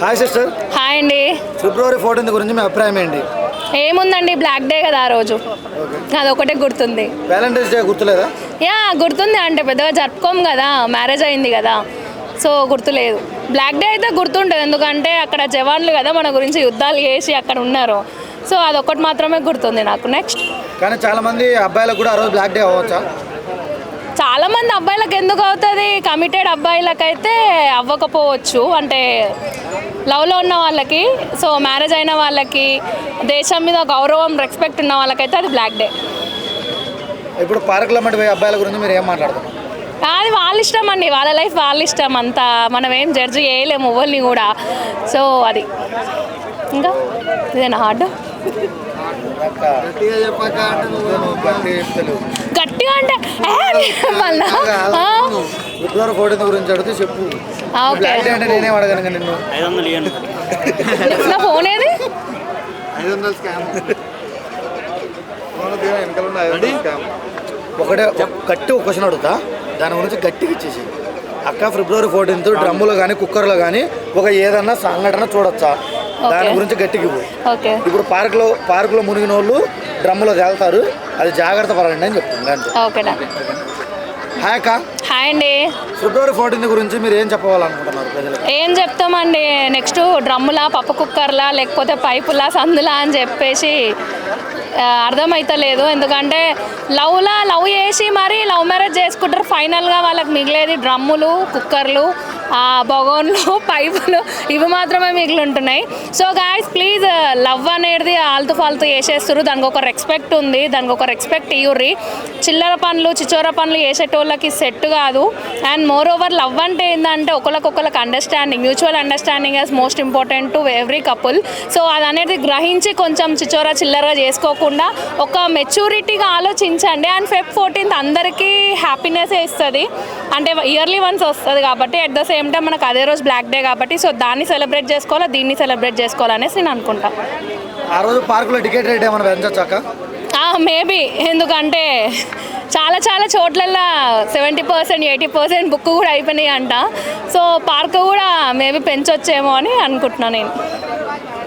Hi sister. Hi అండి. ఫిబ్రవరి 14 గురించి మీ అభిప్రాయం ఏంటి? ఏముందండి, బ్లాక్ డే కదా ఆ రోజు, అదొకటే గుర్తుంది. వ్యాలంటైన్స్ డే గుర్తులేదా? యా గుర్తుంది, అంటే పెద్దగా జరుపుకోము కదా, మ్యారేజ్ అయింది కదా, సో గుర్తులేదు. బ్లాక్ డే అయితే గుర్తుంటుంది, ఎందుకంటే అక్కడ జవాన్లు కదా మన గురించి యుద్ధాలు చేసి అక్కడ ఉన్నారు, సో అదొకటి మాత్రమే గుర్తుంది నాకు. నెక్స్ట్ కానీ చాలా మంది అబ్బాయిలకు కూడా ఆ రోజు బ్లాక్ డే అవ్వచ్చా? చాలామంది అబ్బాయిలకు ఎందుకు అవుతుంది, కమిటెడ్ అబ్బాయిలకైతే అవ్వకపోవచ్చు, అంటే లవ్లో ఉన్న వాళ్ళకి, సో మ్యారేజ్ అయిన వాళ్ళకి, దేశం మీద గౌరవం రెస్పెక్ట్ ఉన్న వాళ్ళకైతే అది బ్లాక్ డే. ఇప్పుడు పార్కులో మట్టి పోయే అబ్బాయిల గురించి మీరు ఏం మాట్లాడుతున్నారు? అది వాళ్ళ ఇష్టం అండి, వాళ్ళ లైఫ్ వాళ్ళ ఇష్టం, అంతా మనం ఏం జడ్జి చేయలేము ఎవరిని కూడా, సో అది. ఇంకా ఇదేనా హార్డ్? గట్టిగా అంటే ఫిబ్రవరి 14 గురించి అడిగితే చెప్పు. బ్లాక్ డే అంటే నేనే అడగను నిన్ను. నా ఫోన్ ఏది? ఒకటే గట్టి ఒక క్వశ్చన్ అడుగుతా, దాని గురించి గట్టిగా ఇచ్చేసి. అక్క, ఫిబ్రవరి 14 డ్రమ్ములో కానీ కుక్కర్లో కానీ ఒక ఏదన్నా సంఘటన చూడొచ్చా? దాని గురించి గట్టికి పోయి. ఇప్పుడు పార్కులో మునిగిన వాళ్ళు డ్రమ్ములో తేలుతారు, అది జాగ్రత్త పడండి అని చెప్తుంది. హాయ్ అక్క. హాయ్ అండి. ఫిబ్రవరి 14 గురించి మీరు ఏం చెప్పవాలనుకుంటున్నారు ప్రజలు? ఏం చెప్తామండి, నెక్స్ట్ డ్రమ్ములా, పప్పు కుక్కర్లా, లేకపోతే పైపులా, సందులా అని చెప్పేసి అర్థమవుతలేదు. ఎందుకంటే లవ్ చేసి మరి లవ్ మ్యారేజ్ చేసుకుంటారు, ఫైనల్గా వాళ్ళకి మిగిలేది డ్రమ్ములు, కుక్కర్లు, బగోన్లు, పైపులు, ఇవి మాత్రమే మిగిలి ఉంటున్నాయి. సో గాయస్ ప్లీజ్, లవ్ అనేది ఆల్తు ఫాల్తు చేసేస్తారు, దానికి ఒక రెస్పెక్ట్ ఉంది, దానికి ఒక రెస్పెక్ట్ ఇవ్వరి. చిల్లర పనులు, చిచోర పనులు చేసేటోళ్ళకి సెట్ కాదు. అండ్ మోర్ ఓవర్ లవ్ అంటే ఏంటంటే ఒకరికొకరికి understanding, mutual understanding as most important to every couple. So అది అనేది గ్రహించి కొంచెం చిచోర చిల్లరగా చేసుకోకుండా ఒక మెచ్యూరిటీగా ఆలోచించండి. అండ్ Feb 14 అందరికీ హ్యాపీనెస్ ఇస్తుంది, అంటే ఇయర్లీ వన్స్ వస్తుంది కాబట్టి, అట్ ద సేమ్ టైం మనకు అదే రోజు బ్లాక్ డే కాబట్టి, సో దాన్ని సెలబ్రేట్ చేసుకోవాలా, దీన్ని సెలబ్రేట్ చేసుకోవాలనేసి నేను అనుకుంటా. ఆ రోజు పార్కులో టికెట్ రేట్ ఏమైనా పెంచొచ్చాక? మేబీ, ఎందుకంటే చాలా చోట్లల్లో 70%, 80% బుక్ కూడా అయిపోయినాయి అంట, సో పార్క్ కూడా మేబీ పెంచొచ్చేమో అని అనుకుంటున్నాను నేను.